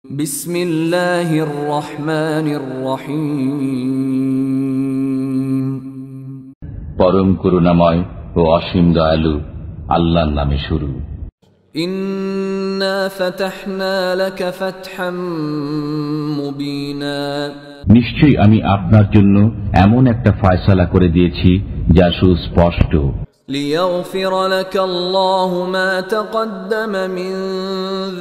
বিসমিল্লাহির রহমানির রহিম। পরম করুণাময় ও অসীম দয়ালু আল্লাহর নামে শুরু। ইন্না ফাতাহনা লাকা ফাতহাম মুবিনা। নিশ্চয়ই আমি আপনার জন্য এমন একটা ফয়সালা করে দিয়েছি যা সুস্পষ্ট। লিয়াগফির লাকা আল্লাহু মা তাকদ্দামা মিন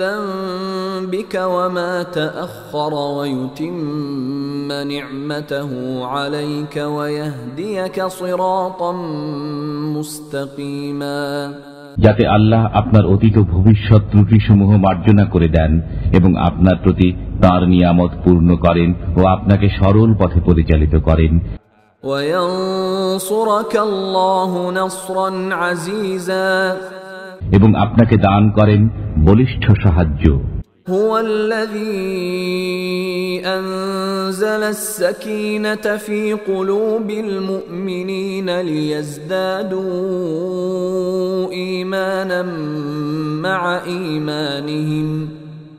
যানবিকা ওয়া মা তাআখারা ওয়া ইউতিম্মা নি'মাতাহু আলাইকা ওয়া ইয়াহদিয়াকা সিরাতাম মুস্তাকিমা। যাতে আল্লাহ আপনার অতীত ভবিষ্যৎ ত্রুটিসমূহ মার্জনা করে দেন এবং আপনার প্রতি তাঁর নিয়ামত পূর্ণ করেন ও আপনাকে সরল পথে পরিচালিত করেন। এবং আপনাকে দান করেন বলিষ্ঠ সাহায্য। هو الذي أنزل السكينة في قلوب المؤمنين ليزدادوا إيمانا مع إيمانهم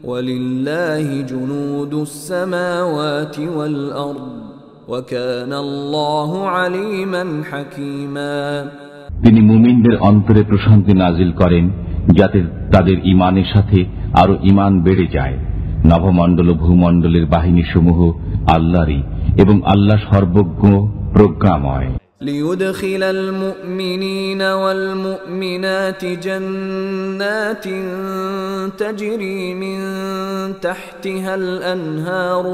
ولله جنود السماوات والأرض وكان الله عليما حكيما। তিনি মুমিনদের অন্তরে প্রশান্তি নাজিল করেন যাতে তাদের ঈমানের সাথে আরো ঈমান বেড়ে যায়। নভমণ্ডল ও ভূমণ্ডলের বাহিনী সমূহ আল্লাহরই এবং আল্লাহ সর্বজ্ঞ প্রজ্ঞাময়। ليدخل المؤمنين والمؤمنات جنات تجري من تحتها الأنهار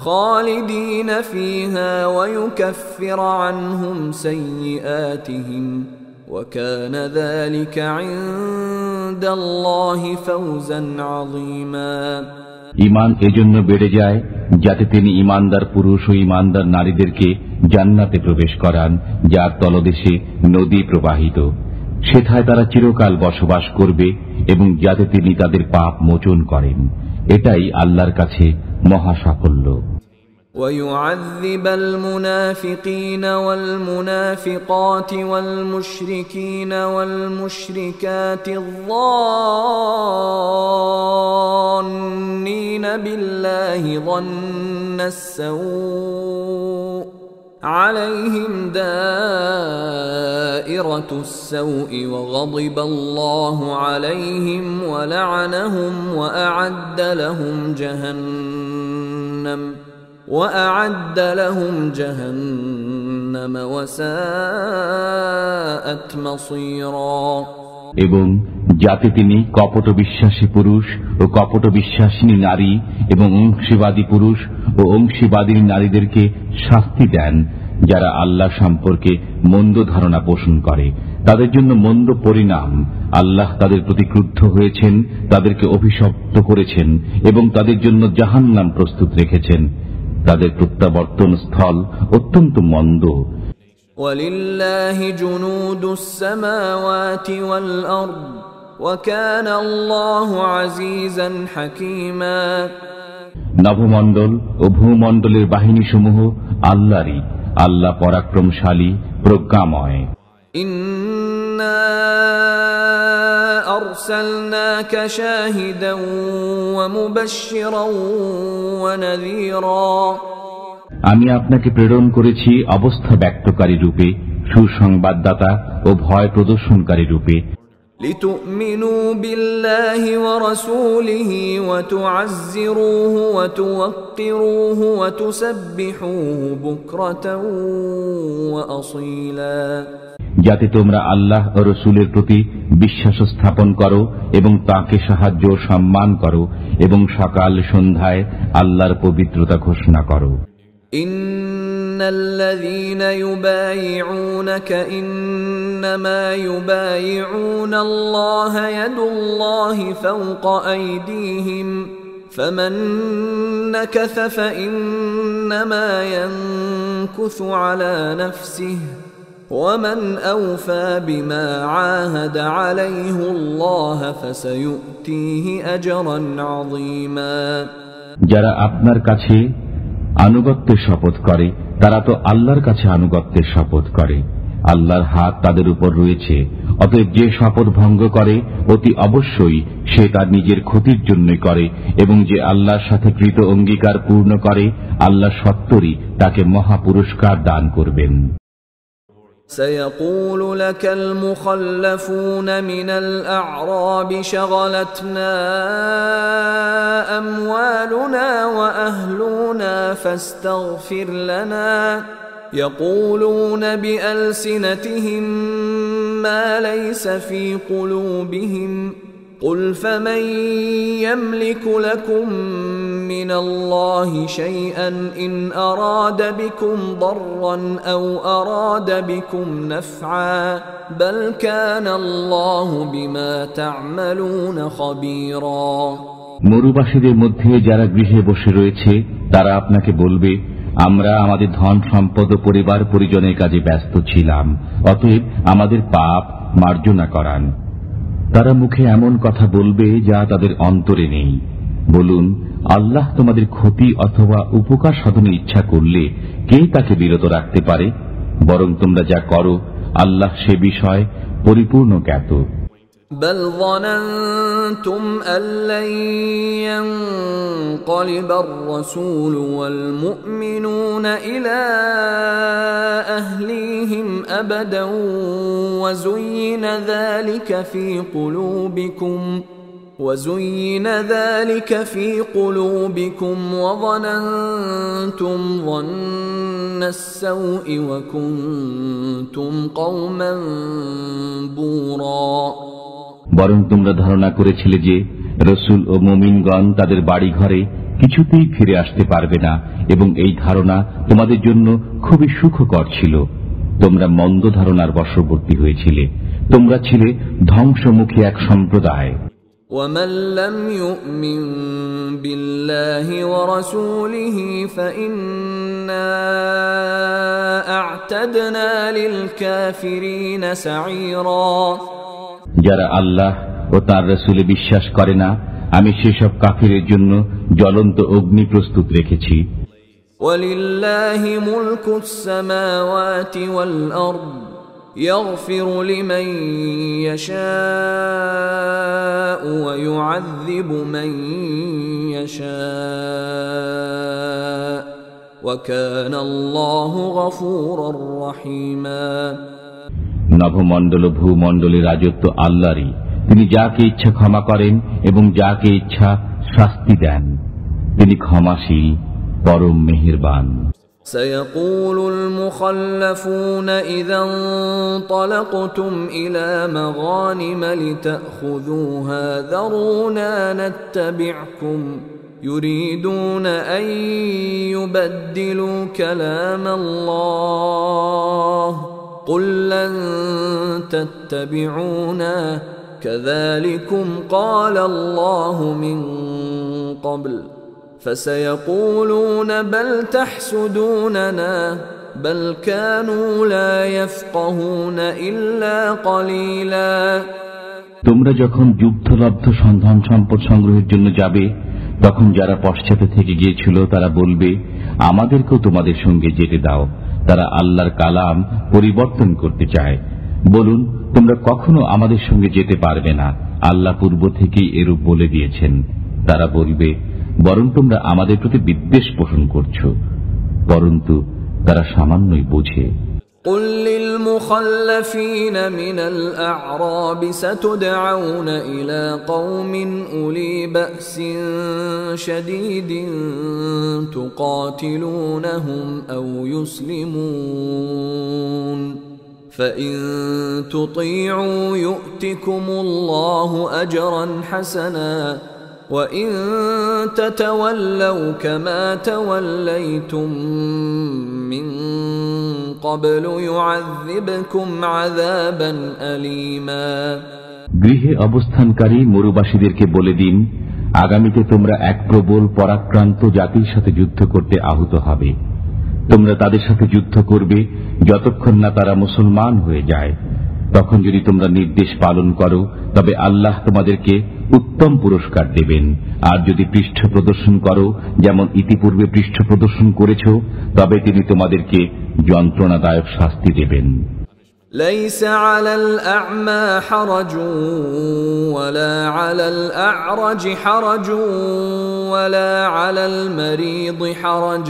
خالدين فيها ويكفر عنهم سيئاتهم وكان ذلك عند الله فوزا عظيما। ঈমান এজন্য বেড়ে যায় যাতে তিনি ঈমানদার পুরুষ ও ঈমানদার নারীদেরকে জান্নাতে প্রবেশ করান যার তলদেশে নদী প্রবাহিত, সেথায় তারা চিরকাল বসবাস করবে এবং যাতে তিনি তাদের পাপ মোচন করেন। এটাই আল্লাহর কাছে মহা সাফল্য। ويعذب المنافقين والمنافقات والمشركين والمشركات الظانين بالله ظن السوء عليهم دائرة السوء وغضب الله عليهم ولعنهم وأعد لهم جهنم وساءت مصيرا। এবং যাতে তিনি কপট বিশ্বাসী পুরুষ ও কপট বিশ্বাসিনী নারী এবং অংশীবাদী পুরুষ ও অংশীবাদী নারীদেরকে শাস্তি দেন যারা আল্লাহ সম্পর্কে মন্দ ধারণা পোষণ করে, তাদের জন্য মন্দ পরিণাম। আল্লাহ তাদের প্রতি ক্রুদ্ধ হয়েছেন, তাদেরকে অভিশপ্ত করেছেন এবং তাদের জন্য জাহান্নাম প্রস্তুত রেখেছেন। তাদের প্রত্যাবর্তন স্থল অত্যন্ত মন্দ। ওয়ালিল্লাহি জুনুদুস সামাওয়াতি ওয়াল আরদ ওয়া কানা আল্লাহু আজিজান হাকীমা। নভমণ্ডল ও ভূমণ্ডলের বাহিনীসমূহ আল্লাহরই, আল্লাহ পরাক্রমশালী প্রজ্ঞাময়। ইন্না আরসালনাকা শাহিদান ওয়া মুবাশশিরান ওয়া নাযীরা। আমি আপনাকে প্রেরণ করেছি অবস্থা ব্যক্তকারী রূপে, সুসংবাদদাতা ও ভয় প্রদর্শনকারী রূপে। লিতুমিনু বিল্লাহি ওয়া রাসূলিহি ওয়া তুআজ্জিরুহু ওয়া তুওয়াক্কিরুহু ওয়া তুসাব্বিহুহু বুকরাতান ওয়া আসীলা। যাতে তোমরা আল্লাহ ও রাসূলের প্রতি বিশ্বাস স্থাপন করো এবং তাকে সাহায্য ও সম্মান করো এবং সকাল সন্ধ্যায় আল্লাহর পবিত্রতা ঘোষণা করো। ইন্নাল্লাযীনা ইউবাইউনাকা ইন্নামা ইউবাইউনা আল্লাহা ইয়াদুল্লাহি ফাওকা আইদিহিম ফামান নাকাসা ফাইন্নামা ইয়ানকুসু আলা নাফসিহি ومن أوفى بما عاهد عليه الله فسيؤتيه أجرا عظيما। যারা আপনার কাছে আনুগত্যের শপথ করে তারা তো আল্লাহর কাছে আনুগত্যের শপথ করে, আল্লাহর হাত তাদের উপর রয়েছে। অতএব যে শপথ ভঙ্গ করে অতি অবশ্যই সে তার নিজের ক্ষতির জন্যই করে, এবং যে আল্লাহর সাথে কৃত অঙ্গীকার পূর্ণ করে আল্লাহ সত্তরই তাকে মহা পুরস্কার দান করবেন। سيقول لك المخلفون من الأعراب شغلتنا أموالنا وأهلنا فاستغفر لنا يقولون بألسنتهم ما ليس في قلوبهم قل فمن يملك لكم من الله شيئا إن أراد بكم ضرا أو أراد بكم نفعا بل كان الله بما تعملون خبيرا। মরুবাসীদের মধ্যে যারা গৃহে বসে রয়েছে তারা আপনাকে বলবে, আমরা আমাদের ধন সম্পদ ও পরিবার পরিজনের কাজে ব্যস্ত ছিলাম, অতএব আমাদের পাপ মার্জনা করান। তারা মুখে এমন কথা বলবে যা তাদের অন্তরে নেই। বলুন, আল্লাহ তোমাদের ক্ষতি অথবা উপকার সাধনের ইচ্ছা করলে কে তাকে বিরত রাখতে পারে? বরং তোমরা যা করো আল্লাহ সে বিষয় পরিপূর্ণ জ্ঞাত। بل ظننتم أن لن ينقلب الرسول والمؤمنون إلى أهليهم أبدا وزين ذلك في قلوبكم وظننتم ظن السوء وكنتم قوما بورا। বরং তোমরা ধারণা করেছিলে যে রসুল ও মুমিনগণ তাদের বাড়ি ঘরে কিছুতেই ফিরে আসতে পারবে না, এবং এই ধারণা তোমাদের জন্য খুবই সুখকর ছিল। তোমরা মন্দ ধারণার বশবর্তী হয়েছিলে। তোমরা ছিলে ধ্বংসমুখী এক সম্প্রদায়। ومن لم يؤمن بالله ورسوله فإنا أعتدنا للكافرين سعيرا। যারা আল্লাহ ও তার রাসূলে বিশ্বাস করে না, আমি সেসব কাফিরের জন্য জ্বলন্ত অগ্নি প্রস্তুত রেখেছি। وَلِلَّهِ مُلْكُ السَّمَاوَاتِ وَالْأَرْضِ يَغْفِرُ لِمَن يَشَاءُ وَيُعَذِّبُ مَن يَشَاءُ وَكَانَ اللَّهُ غَفُورًا رَّحِيمًا। নভমণ্ডল ও ভূমণ্ডলের রাজত্ব আল্লাহরই। তিনি যাকে ইচ্ছা ক্ষমা করেন এবং যাকে ইচ্ছা শাস্তি দেন। তিনি ক্ষমাশীল, পরম মেহেরবান। سيقول المخلفون إذا انطلقتم إلى مغانم لتأخذوها ذرونا نتبعكم يريدون أن يبدلوا كلام الله قل لن تتبعونا كذلكم قال الله من قبل فسيقولون بل تحسدوننا بل كانوا لا يفقهون إلا قليلا। তোমরা যখন যুদ্ধলব্ধ সন্ধান সম্পদ সংগ্রহের জন্য যাবে, তখন যারা পশ্চাতে থেকে গিয়েছিল তারা বলবে, আমাদেরকেও তোমাদের সঙ্গে যেতে দাও। তারা আল্লাহর কালাম পরিবর্তন করতে চায়। বলুন, তোমরা কখনো আমাদের সঙ্গে যেতে পারবে না, আল্লাহ পূর্ব থেকেই এরূপ বলে দিয়েছেন। তারা বলবে, বরং তোমরা আমাদের প্রতি বিদ্বেষ পোষণ করছো, পরন্তু তারা সামান্যই বোঝে। قل للمخلفين من الأعراب ستدعون إلى قوم أولي بأس شديد تقاتلونهم أو يسلمون فإن تطيعوا يؤتكم الله أجرا حسنا وإن تتولوا كما توليتم من قبل يعذبكم عذابا أليما। গৃহে অবস্থানকারী মরুবাসীদেরকে বলে দিন, আগামীতে তোমরা এক প্রবল পরাক্রান্ত জাতির সাথে যুদ্ধ করতে আহত হবে। তোমরা তাদের সাথে যুদ্ধ করবে যতক্ষণ না তারা মুসলমান হয়ে যায়। তখন যদি তোমরা নির্দেশ পালন করো তবে আল্লাহ তোমাদেরকে উত্তম পুরস্কার দেবেন, আর যদি পৃষ্ঠ প্রদর্শন করো যেমন ইতিপূর্বে পৃষ্ঠ প্রদর্শন করেছ তবে তিনি তোমাদেরকে যন্ত্রণাদায়ক শাস্তি দেবেন। ليس على الأعمى حرج ولا على الأعرج حرج ولا على المريض حرج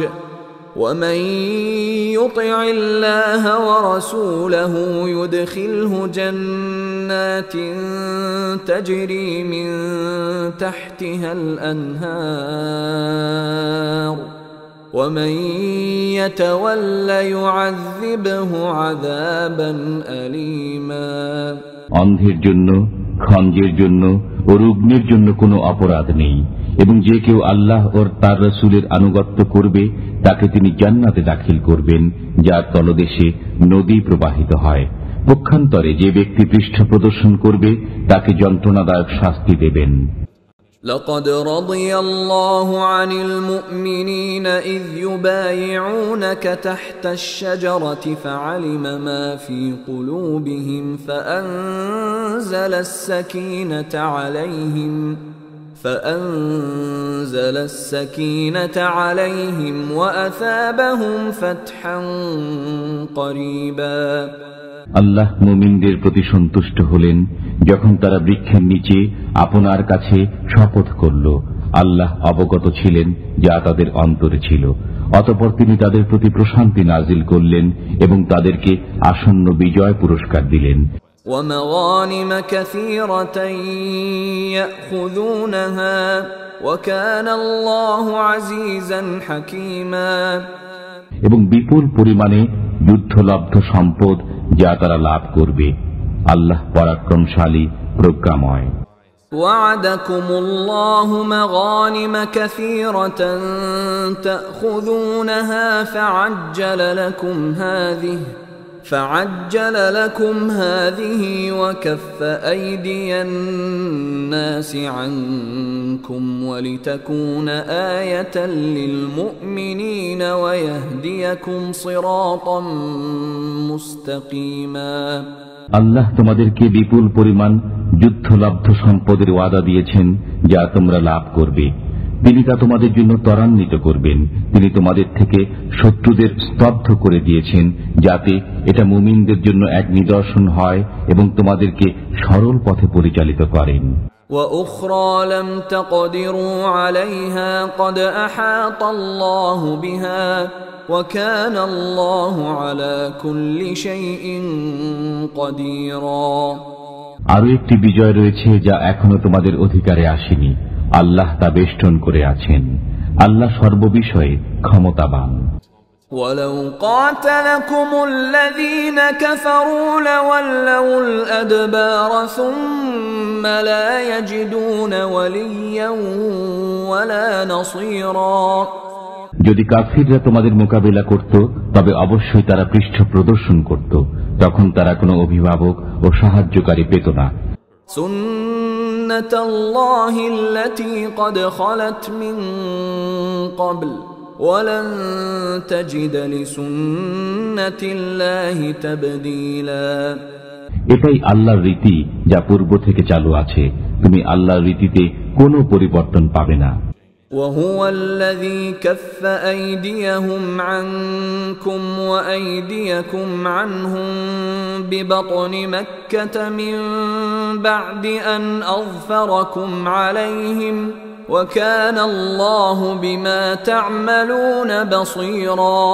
ومن يطع الله ورسوله يدخله جنات تجري من تحتها الأنهار ومن يتول يعذبه عذابا أليما অন্ধের জন্য, খঞ্জের জন্য ও রুগ্নের জন্য কোনো অপরাধ নেই, এবং যে কেউ আল্লাহ ও তার রাসূলের আনুগত্য করবে তাকে তিনি জান্নাতে দাখিল করবেন, যার তলদেশে নদী প্রবাহিত হয়। পক্ষান্তরে যে ব্যক্তি পৃষ্ঠ প্রদর্শন করবে তাকে যন্ত্রণাদায়ক শাস্তি দেবেন। لقد رضي الله عن المؤمنين إذ يبايعونك تحت الشجرة فعلم ما في قلوبهم فأنزل السكينة عليهم وأثابهم فتحا قريبا আল্লাহ মুমিনদের প্রতি সন্তুষ্ট হলেন যখন তারা বৃক্ষের নিচে আপনার কাছে শপথ করল। আল্লাহ অবগত ছিলেন যা তাদের অন্তরে ছিল, অতঃপর তিনি তাদের প্রতি প্রশান্তি নাজিল করলেন এবং তাদেরকে আসন্ন বিজয় পুরস্কার দিলেন। ومغانم كثيرة يأخذونها وكان الله عزيزا حكيما এবং বিপুল পরিমাণে যুদ্ধলব্ধ সম্পদ যা তারা লাভ করবে। আল্লাহ পরাক্রমশালী, প্রজ্ঞাময়। وعدكم الله مغانم كثيرة تأخذونها فعجل لكم هذه وكف أيدي الناس عنكم ولتكون آية للمؤمنين ويهديكم صراطا مستقيما আল্লাহ তোমাদেরকে বিপুল পরিমাণ যুদ্ধলব্ধ সম্পদের ওয়াদা দিয়েছেন যা তোমরা লাভ করবে। তিনি তা তোমাদের জন্য ত্বরান্বিত করবেন। তিনি তোমাদের থেকে শত্রুদের স্তব্ধ করে দিয়েছেন যাতে এটা মুমিনদের জন্য এক নিদর্শন হয় এবং তোমাদেরকে সরল পথে পরিচালিত করেন। وأخرى لم تقدروا عليها قد أحاط الله بها وكان الله على كل شيء قديرا আরো একটি বিজয় রয়েছে যা এখনো তোমাদের অধিকারে আসেনি। আল্লাহ তা বেষ্টন করে আছেন। আল্লাহ সর্ববিষয়ে ক্ষমতাবান। ولو قاتلكم الذين كفروا لولوا الأدبار ثم لا يجدون وليا ولا نصيرا যদি কাফিররা তোমাদের মোকাবিলা করত তবে অবশ্যই তারা পৃষ্ঠ প্রদর্শন করত, তখন তারা কোনো অভিভাবক ও সাহায্যকারী পেত না। سنة الله التي قد خلت من قبل ولن تجد لسنة الله تبديلا এটাই আল্লাহর রীতি যা পূর্ব থেকে চালু আছে, তুমি আল্লাহর রীতিতে কোনো পরিবর্তন পাবে না। وهو الذي كف أيديهم عنكم وأيديكم عنهم ببطن مكة من بعد أن أظفركم عليهم وكان الله بما تعملون بصيرا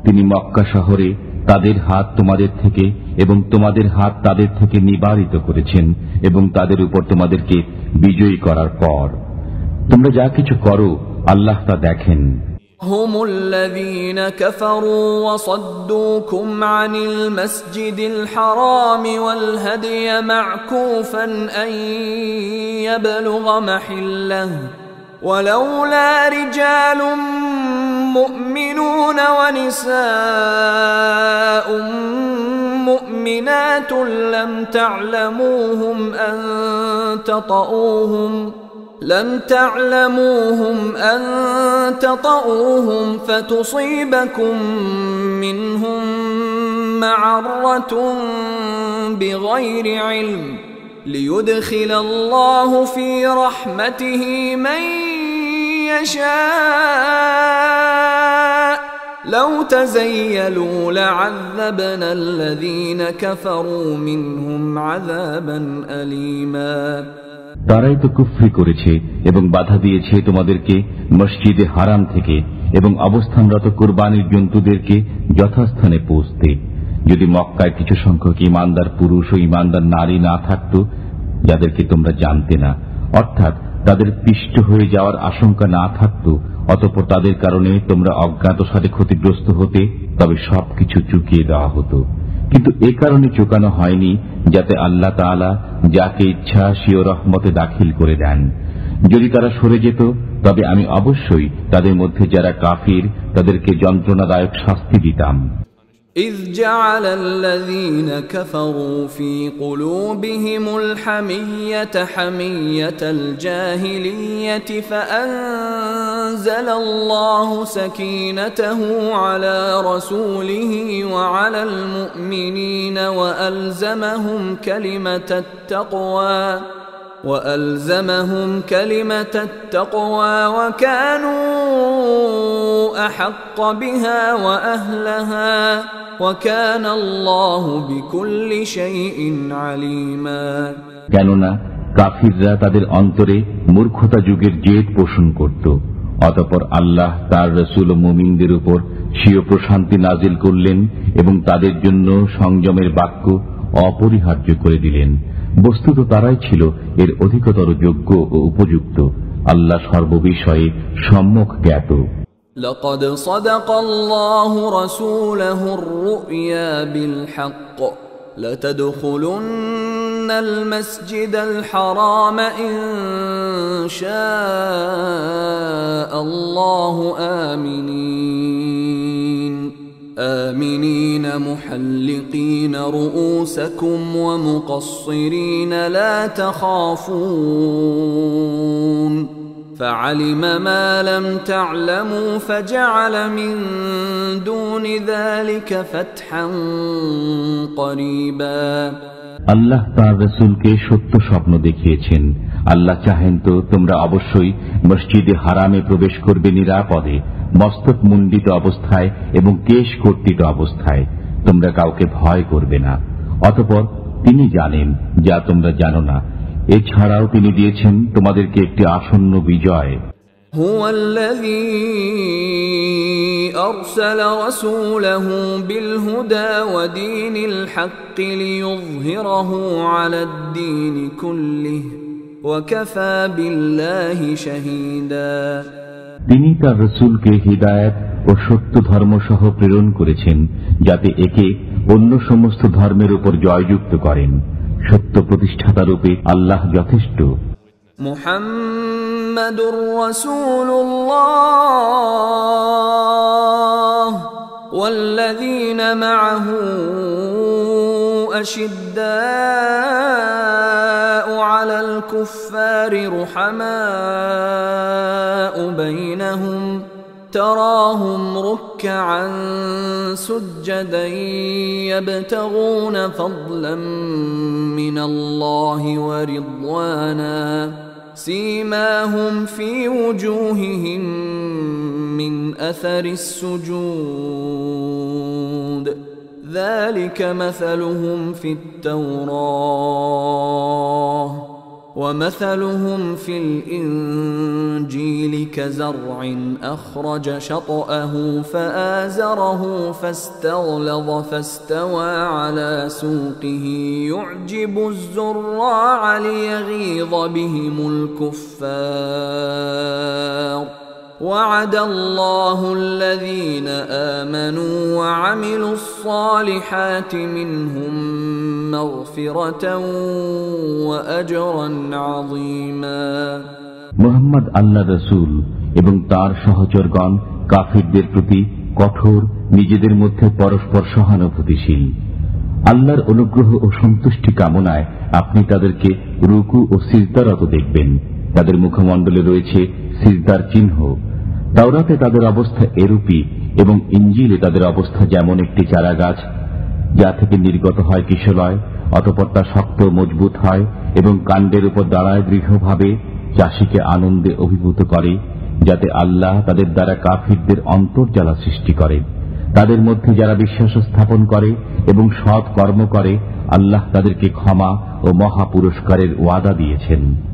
তিনি মক্কা শহরে তাদের হাত তোমাদের থেকে এবং তোমাদের হাত তাদের থেকে নিবারিত করেছেন এবং তাদের উপর তোমাদেরকে বিজয়ী করার পর তোমরা যা কিছু করো আল্লাহ তা দেখেন। هم الذين كفروا وصدوكم عن المسجد الحرام والهدي معكوفا أن يبلغ محله ولولا رجال مؤمنون ونساء مؤمنات لم تعلموهم أن تطؤوهم فتصيبكم منهم معرة بغير علم ليدخل الله في رحمته من يشاء لو تزيلوا لعذبنا الذين كفروا منهم عذابا أليما তারাই তো কুফরি করেছে এবং বাধা দিয়েছে তোমাদেরকে মসজিদে হারাম থেকে এবং অবস্থানরত কুরবানির জন্তুদেরকে যথাস্থানে পৌঁছতে। যদি মক্কায় কিছু সংখ্যক ঈমানদার পুরুষ ও ঈমানদার নারী না থাকত যাদেরকে তোমরা জানতে না, অর্থাৎ তাদের পিষ্ট হয়ে যাওয়ার আশঙ্কা না থাকত, অতঃপর তাদের কারণে তোমরা অজ্ঞাতসারে ক্ষতিগ্রস্ত হতে, তবে সবকিছু চুকিয়ে দেওয়া হতো। কিন্তু এ কারণে চুকানো হয়নি যাতে আল্লাহ তাআলা যাকে ইচ্ছা স্বীয় রহমতে দাখিল করে দেন। যদি তারা সরে যেত তবে আমি অবশ্যই তাদের মধ্যে যারা কাফির তাদেরকে যন্ত্রণাদায়ক শাস্তি দিতাম। إذ جعل الذين كفروا في قلوبهم الحمية حمية الجاهلية فأنزل الله سكينته على رسوله وعلى المؤمنين وألزمهم كلمة التقوى وكانوا أحق بها وأهلها وكان الله بكل شيء عليما কেননা কাফিররা তাদের অন্তরে মূর্খতা যুগের জেদ পোষণ করত, অতঃপর আল্লাহ তার রাসূল ও মুমিনদের উপর স্বীয় প্রশান্তি নাজিল করলেন এবং তাদের জন্য সংযমের বাক্য অপরিহার্য করে দিলেন। বস্তুত তারাই ছিল এর অধিকতর যোগ্য ও উপযুক্ত। আল্লাহ সর্ববিষয়ে সম্যক জ্ঞাত। لقد صدق الله رسوله الرؤيا بالحق لتدخلن المسجد الحرام إن شاء الله آمنين محلقين رؤوسكم ومقصرين لا تخافون فعلم ما لم تعلموا فجعل من دون ذلك فتحا قريبا আল্লাহ তার রাসূলকে সত্য স্বপ্ন দেখিয়েছেন। আল্লাহ চাহেন তো তোমরা অবশ্যই মসজিদে হারামে প্রবেশ করবে নিরাপদে, মস্তক মুন্ডিত অবস্থায় এবং কেশ কর্তিত অবস্থায়। তোমরা কাউকে ভয় করবে না। অতঃপর তিনি জানেন যা তোমরা জানো না। এছাড়াও তিনি দিয়েছেন তোমাদেরকে একটি আসন্ন বিজয়। هو الذي أرسل رسوله بالهدى ودين الحق ليظهره على الدين كله وكفى بالله شهيدا তিনি তার রাসূলকে হিদায়াত ও সত্য ধর্ম সহ প্রেরণ করেছেন যাতে একে অন্য সমস্ত ধর্মের উপর জয়যুক্ত করেন। সত্য প্রতিষ্ঠাতা রূপে আল্লাহ যথেষ্ট। মুহাম্মাদুর রাসূলুল্লাহ ওয়াল্লাযীনা মা'আহু আশিদ্দাউ আলাল কুফফারি রুহামাউ বাইনাহুম تراهم ركعا سجدا يبتغون فضلا من الله ورضوانا سيماهم في وجوههم من أثر السجود ذلك مثلهم في التوراة ومثلهم في الإنجيل كزرع أخرج شطأه فآزره فاستغلظ فاستوى على سوقه يعجب الزراع ليغيظ بهم الكفار وعد الله الذين آمنوا وعملوا الصالحات منهم مغفرة وأجرا عظيما মুহাম্মদ আল্লাহ রাসূল এবং তার সহচরগণ কাফিরদের প্রতি কঠোর, নিজেদের মধ্যে পরস্পর সহানুভূতিশীল। আল্লাহর অনুগ্রহ ও সন্তুষ্টি কামনায় আপনি তাদেরকে রুকু ও সিজদারত দেখবেন। তাদের মুখমণ্ডলে রয়েছে সিজদার চিহ্ন। তাওরাতে তাদের অবস্থা এরূপই এবং ইনজিলে তাদের অবস্থা যেমন একটি চারাগাছ যা থেকে নির্গত হয় কিশলয়, অতঃপর তা শক্ত মজবুত হয় এবং কাণ্ডের উপর দাঁড়ায় দৃঢ়ভাবে, চাষিকে আনন্দে অভিভূত করে। যাতে আল্লাহ তাদের দ্বারা কাফিরদের অন্তর্জ্বালা সৃষ্টি করে। তাদের মধ্যে যারা বিশ্বাস স্থাপন করে এবং সৎ কর্ম করে, আল্লাহ তাদেরকে ক্ষমা ও মহা পুরস্কারের ওয়াদা দিয়েছেন।